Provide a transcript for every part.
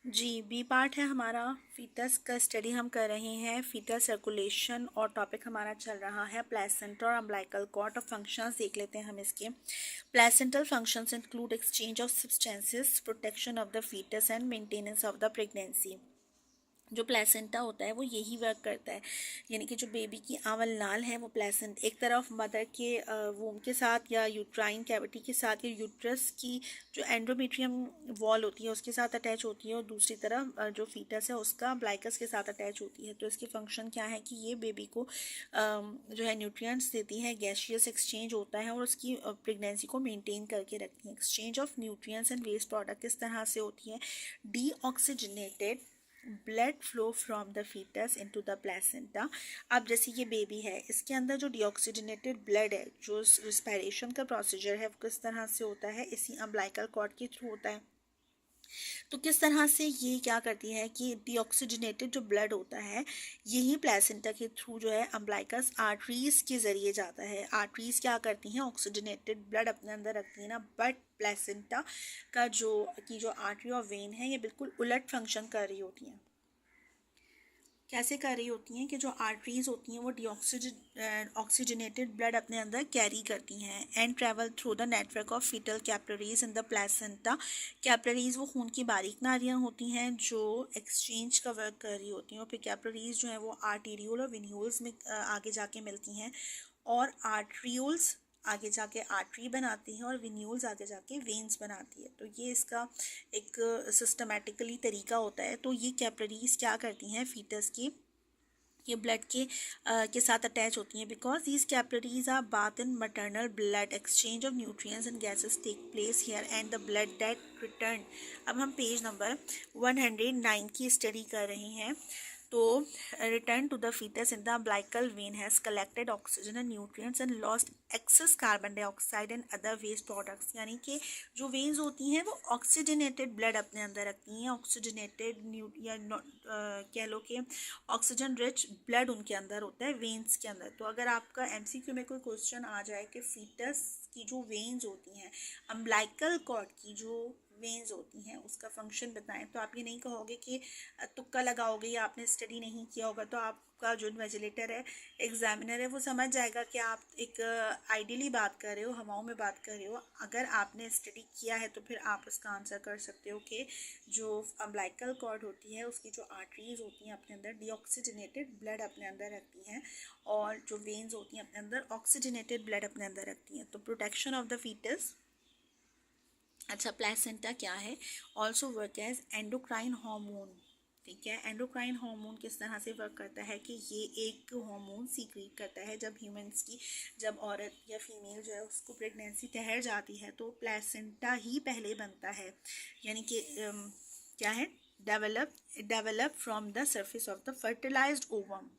जी, B part है हमारा। Foetus का स्टडी हम कर रहे हैं, फीटस सर्कुलेशन, और टॉपिक हमारा चल रहा है प्लेसेंटा और अम्बिलिकल कॉर्ड। और फंक्शंस देख लेते हैं हम इसके। Placental functions include exchange of substances, protection of the fetus and maintenance of the pregnancy. जो प्लेसेंटा होता है वो यही वर्क करता है, यानी कि जो बेबी की आवल नाल है वो प्लेसेंट एक तरफ मदर के वूम के साथ या यूट्राइन कैविटी के साथ या यूट्रस की जो एंडोमेट्रियम वॉल होती है उसके साथ अटैच होती है, और दूसरी तरफ जो फीटस है उसका अम्बिलिकस के साथ अटैच होती है। तो इसकी फंक्शन क्या है कि ये बेबी को जो है न्यूट्रिएंट्स देती है, गैसियस एक्सचेंज होता है और उसकी प्रेगनेंसी को मेंटेन करके रखती है। Exchange of nutrients and waste product किस तरह से होती है? Deoxygenated blood flow from the fetus into the placenta. अब जैसे ये बेबी है, इसके अंदर जो डीऑक्सीजनेटेड ब्लड है, जो रिस्पायरेशन का प्रोसीजर है वो किस तरह से होता है? इसी अम्बिलिकल कॉर्ड के थ्रू होता है। तो किस तरह से ये क्या करती है कि डीऑक्सीजनेटेड जो ब्लड होता है यही प्लेसेंटा के थ्रू जो है अम्बिलिकस आर्टरीज के ज़रिए जाता है। आर्टरीज क्या करती हैं? ऑक्सीजनेटेड ब्लड अपने अंदर रखती है ना, बट प्लेसेंटा का जो आर्टरी और वेन है ये बिल्कुल उलट फंक्शन कर रही होती हैं। कैसे कर रही होती हैं कि जो आर्टरीज होती हैं वो ऑक्सीजनेटेड ब्लड अपने अंदर कैरी करती हैं and travel through the network of fetal capillaries in the placenta. Capillaries वो खून की बारीक नालियाँ होती हैं जो एक्सचेंज का वर्क कर रही होती हैं, और फिर कैपिलरीज जो हैं वो आर्टीरियोल और विन्यूल्स में आगे जाके मिलती हैं, और आर्ट्रियोल्स आगे जाके आर्टरी बनाती हैं और विन्यूल्स आगे जाके वेन्स बनाती है। तो ये इसका एक सिस्टमेटिकली तरीका होता है। तो ये कैपिलरीज क्या करती हैं? फीटस की ये ब्लड के साथ अटैच होती हैं, because these capillaries are bath in maternal blood. Exchange of nutrients and gases take place here and the blood that return. अब हम पेज नंबर 109 की स्टडी कर रहे हैं। तो return to the fetus in the umbilical vein has collected oxygen and nutrients and lost excess carbon dioxide and other waste products. यानी कि जो वेन्स होती हैं वो ऑक्सीजनेटेड ब्लड अपने अंदर रखती हैं, ऑक्सीजनेटेड या कह लो कि ऑक्सीजन रिच ब्लड उनके अंदर होता है वेन्स के अंदर। तो अगर आपका एमसीक्यू में कोई क्वेश्चन आ जाए कि फीटस की जो वेन्स होती हैं, अम्बिलिकल कॉर्ड की जो वेन्स होती हैं उसका फंक्शन बताएं, तो आप ये नहीं कहोगे कि तुक्का लगाओगे या आपने स्टडी नहीं किया होगा। तो आपका जो इन्विजिलेटर है, एग्जामिनर है, वो समझ जाएगा कि आप एक आइडियली बात कर रहे हो, हवाओं में बात कर रहे हो। अगर आपने स्टडी किया है तो फिर आप उसका आंसर कर सकते हो कि जो अम्बिलिकल कॉर्ड होती है उसकी जो आर्टरीज होती हैं अपने अंदर डीऑक्सीजनेटेड ब्लड अपने अंदर रखती हैं, और जो वेन्स होती हैं अपने अंदर ऑक्सीजनेटेड ब्लड अपने अंदर रखती हैं। तो प्रोटेक्शन ऑफ द फीटस। अच्छा, प्लेसेंटा क्या है? Also work as endocrine hormone. ठीक है, एंडोक्राइन हार्मोन किस तरह से वर्क करता है कि ये एक हार्मोन सीक्रेट करता है जब ह्यूमंस की, जब औरत या फीमेल जो है उसको प्रेगनेंसी ठहर जाती है तो प्लेसेंटा ही पहले बनता है। यानी कि क्या है? Develop from the surface of the fertilised ovum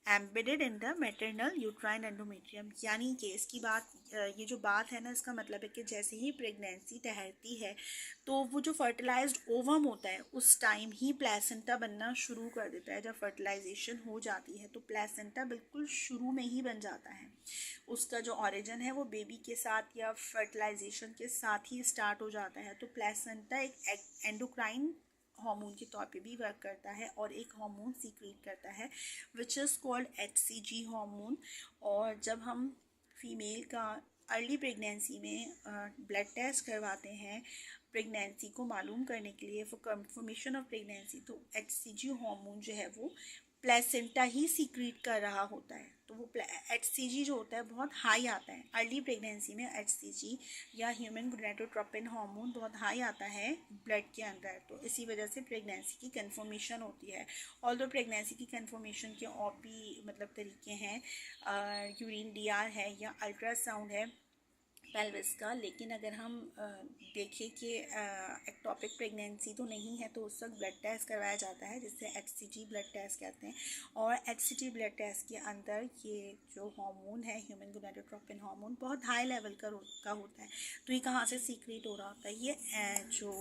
embedded in the maternal uterine endometrium. यानी कि इसकी बात, ये जो बात है ना, इसका मतलब है कि जैसे ही प्रेगनेंसी ठहरती है तो वो जो फर्टिलाइज्ड ओवम होता है उस टाइम ही प्लेसेंटा बनना शुरू कर देता है। जब फर्टिलाइजेशन हो जाती है तो प्लेसेंटा बिल्कुल शुरू में ही बन जाता है। उसका जो ओरिजिन है वो बेबी के साथ या फर्टिलाइजेशन के साथ ही स्टार्ट हो जाता है। तो प्लेसेंटा एक एंडोक्राइन हार्मोन के तौर पे भी वर्क करता है और एक हार्मोन सीक्रेट करता है which is called HCG hormone. और जब हम फीमेल का अर्ली प्रेगनेंसी में ब्लड टेस्ट करवाते हैं प्रेगनेंसी को मालूम करने के लिए, फॉर कंफर्मेशन ऑफ प्रेगनेंसी, तो HCG हार्मोन जो है वो प्लेसेंटा ही सीक्रेट कर रहा होता है। तो वो HCG जो होता है बहुत हाई आता है अर्ली प्रेगनेंसी में। HCG या ह्यूमन गोनाडोट्रोपिन हार्मोन बहुत हाई आता है ब्लड के अंदर, तो इसी वजह से प्रेगनेंसी की कंफर्मेशन होती है। ऑल्दो प्रेगनेंसी की कंफर्मेशन के और भी मतलब तरीके हैं, यूरिन DR है या अल्ट्रासाउंड है पेल्विस का। लेकिन अगर हम देखें कि एक्टोपिक प्रेगनेंसी तो नहीं है तो उस वक्त ब्लड टेस्ट करवाया जाता है जिससे HCG ब्लड टेस्ट कहते हैं। और HCG ब्लड टेस्ट के अंदर ये जो हार्मोन है ह्यूमन गोनाडोट्रोपिन हार्मोन बहुत हाई लेवल का होता है। तो ये कहाँ से सीक्रेट हो रहा होता है? ये जो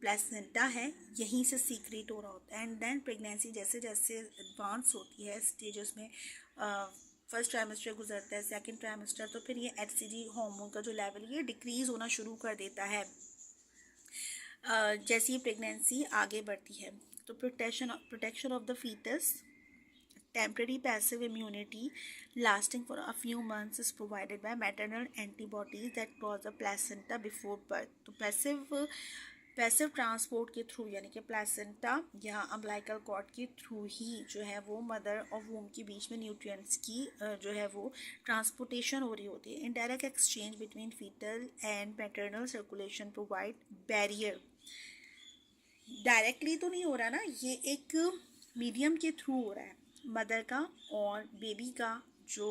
प्लेसेंटा है यहीं से सीक्रेट हो रहा होता है। एंड देन प्रेगनेंसी जैसे जैसे एडवांस होती है स्टेजेस में, फर्स्ट ट्राइमेस्टर गुजरता है, सेकंड ट्राइमेस्टर, तो फिर ये HCG हार्मोन का जो लेवल ये डिक्रीज़ होना शुरू कर देता है। जैसे ही प्रेगनेंसी आगे बढ़ती है तो protection of the fetus, temporary passive immunity lasting for a few months is provided by maternal antibodies that cross the placenta before birth. तो पैसिव ट्रांसपोर्ट के थ्रू यानी कि प्लेसेंटा या अम्बिलिकल कॉर्ड के थ्रू ही जो है वो मदर और वूम के बीच में न्यूट्रिएंट्स की जो है वो ट्रांसपोर्टेशन हो रही होती है. Indirect exchange between fetal and maternal circulation provide barrier. Directly तो नहीं हो रहा ना, ये एक मीडियम के थ्रू हो रहा है. मदर का और बेबी का जो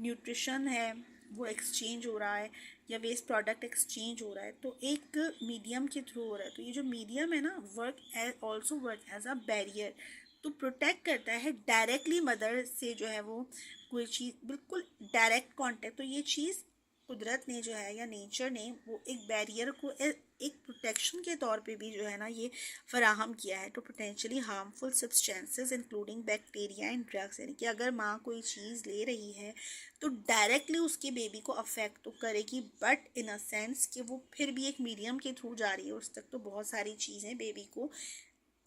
न्यूट्रिशन है वो एक्सचेंज हो रहा है या वेस्ट प्रोडक्ट एक्सचेंज हो रहा है, तो एक मीडियम के थ्रू हो रहा है. तो ये जो मीडियम है ना वर्क एज अ बैरियर, तो प्रोटेक्ट करता है डायरेक्टली मदर से जो है वो कोई चीज़ बिल्कुल डायरेक्ट कांटेक्ट. तो ये चीज़ कुदरत ने जो है या नेचर ने वो एक बैरियर को एक प्रोटेक्शन के तौर पे भी जो है ना ये फराहम किया है. तो potentially harmful substances including bacteria and drugs, यानी कि अगर माँ कोई चीज़ ले रही है तो डायरेक्टली उसके बेबी को अफेक्ट तो करेगी, बट इन अ सेंस कि वो फिर भी एक मीडियम के थ्रू जा रही है उस तक, तो बहुत सारी चीज़ें बेबी को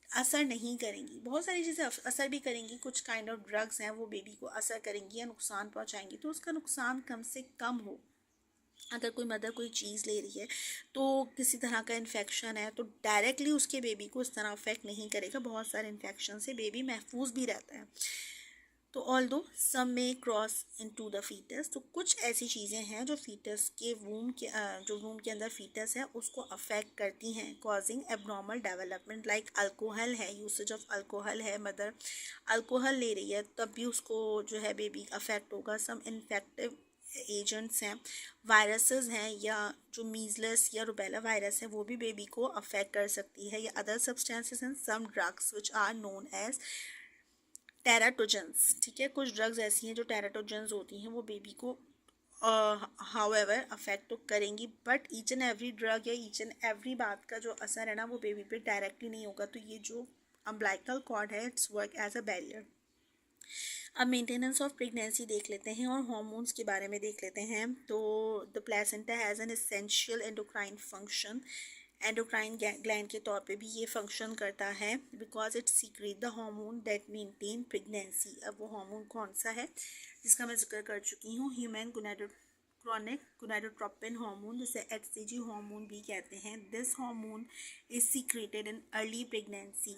असर नहीं करेंगी. बहुत सारी चीज़ें असर भी करेंगी. कुछ काइंड ऑफ ड्रग्स हैं वो बेबी को असर करेंगी या नुकसान पहुँचाएंगी, तो उसका नुकसान कम से कम हो. अगर कोई मदर कोई चीज़ ले रही है तो किसी तरह का इन्फेक्शन है तो डायरेक्टली उसके बेबी को इस तरह अफेक्ट नहीं करेगा. बहुत सारे इन्फेक्शन से बेबी महफूज भी रहता है. तो ऑल दो सम में क्रॉस इनटू द फीटस, तो कुछ ऐसी चीज़ें हैं जो फीटस के जो वूम के अंदर फीटस है उसको अफेक्ट करती हैं, causing abnormal development. Like alcohol है, यूसेज ऑफ अल्कोहल है, मदर अल्कोहल ले रही है तब भी उसको जो है बेबी अफेक्ट होगा. सम इन्फेक्टिव एजेंट्स हैं, वायरसेस हैं, या जो मीजलस या रुबेला वायरस है वो भी बेबी को अफेक्ट कर सकती है, या other substances and some drugs which are known as teratogens. ठीक है, कुछ ड्रग्स ऐसी हैं जो टेराटोजेंस होती हैं, वो बेबी को हाउएवर अफेक्ट तो करेंगी, but each and every drug या ईच एंड एवरी बात का जो असर है ना वो बेबी पे डायरेक्टली नहीं होगा. तो ये जो अम्बिलिकल कॉर्ड है it's work as a barrier. अब मेंटेनेंस ऑफ प्रेगनेंसी देख लेते हैं और हार्मोन्स के बारे में देख लेते हैं. तो the placenta has an essential endocrine function. Endocrine gland के तौर पे भी ये फंक्शन करता है because it secret the hormone that maintain pregnancy. अब वो हार्मोन कौन सा है जिसका मैं जिक्र कर चुकी हूँ, ह्यूमन क्रॉनिक गोनाडोट्रोपिन हार्मोन, जिसे HCG हार्मोन भी कहते हैं. This hormone is secreted in early pregnancy.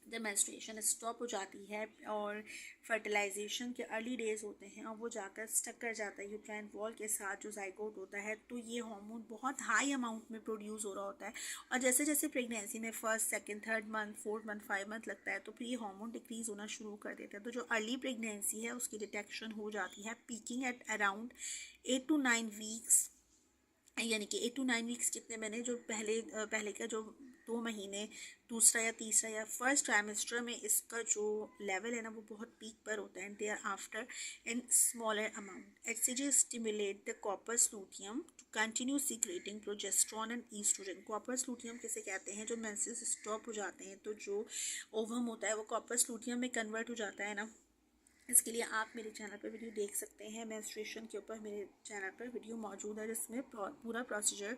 जब मेंस्ट्रुएशन स्टॉप हो जाती है और फर्टिलाइजेशन के अर्ली डेज होते हैं और वो जाकर स्टक कर जाता है यूट्राइन वॉल के साथ जो जाइगोट होता है, तो ये हार्मोन बहुत हाई अमाउंट में प्रोड्यूस हो रहा होता है. और जैसे जैसे प्रेगनेंसी में first second third month fourth month 5 month लगता है तो फिर ये हार्मोन डिक्रीज होना शुरू कर देता है. तो जो अर्ली प्रेगनेंसी है उसकी डिटेक्शन हो जाती है peeking at around 8 to 9 weeks. यानी कि 8 to 9 वीक्स कितने मैंने जो पहले का जो 2 महीने दूसरा या तीसरा या फर्स्ट ट्राइमेस्टर में इसका जो लेवल है ना वो बहुत पीक पर होता है. Thereafter in smaller amount. HCG stimulate the corpus luteum to continue secreting progesterone and oestrogen. Corpus luteum किसे कहते हैं? जो मेंसेस स्टॉप हो जाते हैं तो जो ओवम होता है वो कॉर्पस लूटियम में कन्वर्ट हो जाता है ना. इसके लिए आप मेरे चैनल पर वीडियो देख सकते हैं. मेंस्ट्रुएशन के ऊपर मेरे चैनल पर वीडियो मौजूद है जिसमें पूरा प्रोसीजर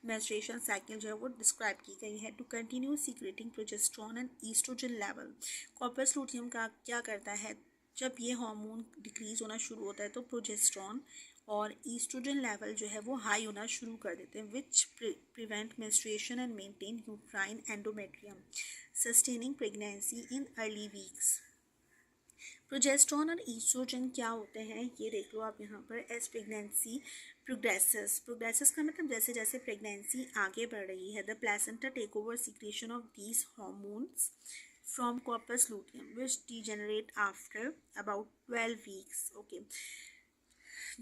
मेंस्ट्रुएशन साइकिल जो है वो डिस्क्राइब की गई है. To continue secreting progesterone and oestrogen level. Corpus luteum का क्या करता है, जब ये हार्मोन डिक्रीज होना शुरू होता है तो प्रोजेस्टेरोन और ईस्ट्रोजन लेवल जो है वो हाई होना शुरू कर देते हैं, which prevent menstruation and maintain uterine endometrium, sustaining pregnancy in early weeks. Progesterone और ईस्ट्रोजन क्या होते हैं ये देख लो आप यहाँ पर. एज प्रेगनेंसी प्रोग्रेसेस का मतलब जैसे जैसे प्रेगनेंसी आगे बढ़ रही है, the placenta take over secretion of these hormones from corpus luteum which degenerate after about 12 weeks. Okay,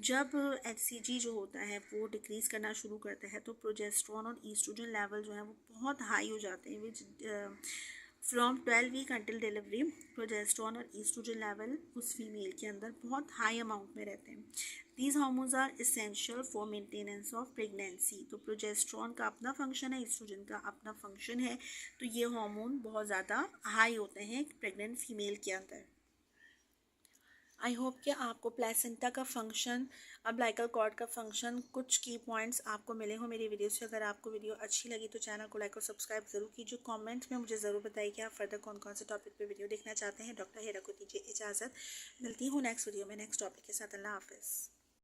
जब HCG जो होता है वो डिक्रीज करना शुरू करता है तो प्रोजेस्टेरोन और ईस्ट्रोजन लेवल जो है वो बहुत हाई हो जाते हैं, which from 12 week until delivery progesterone और ईस्ट्रोजन लेवल उस फीमेल के अंदर बहुत हाई अमाउंट में रहते हैं. These hormones are essential for maintenance of pregnancy. तो प्रोजेस्टेरोन का अपना फंक्शन है, ईस्ट्रोजन का अपना फंक्शन है, तो ये हार्मोन बहुत ज़्यादा हाई होते हैं प्रेग्नेंट फीमेल के अंदर. आई होप कि आपको प्लेसेंटा का फंक्शन, अम्बिलिकल कॉर्ड का फंक्शन, कुछ की पॉइंट्स आपको मिले हो मेरी वीडियो से। अगर आपको वीडियो अच्छी लगी तो चैनल को लाइक और सब्सक्राइब जरूर कीजिए। कमेंट्स में मुझे ज़रूर बताइए कि आप फर्दर कौन कौन से टॉपिक पे वीडियो देखना चाहते हैं। डॉक्टर हेरा को दीजिए इजाज़त, मिलती हूँ नेक्स्ट वीडियो में नेक्स्ट टॉपिक के साथ। अल्लाह हाफिज़।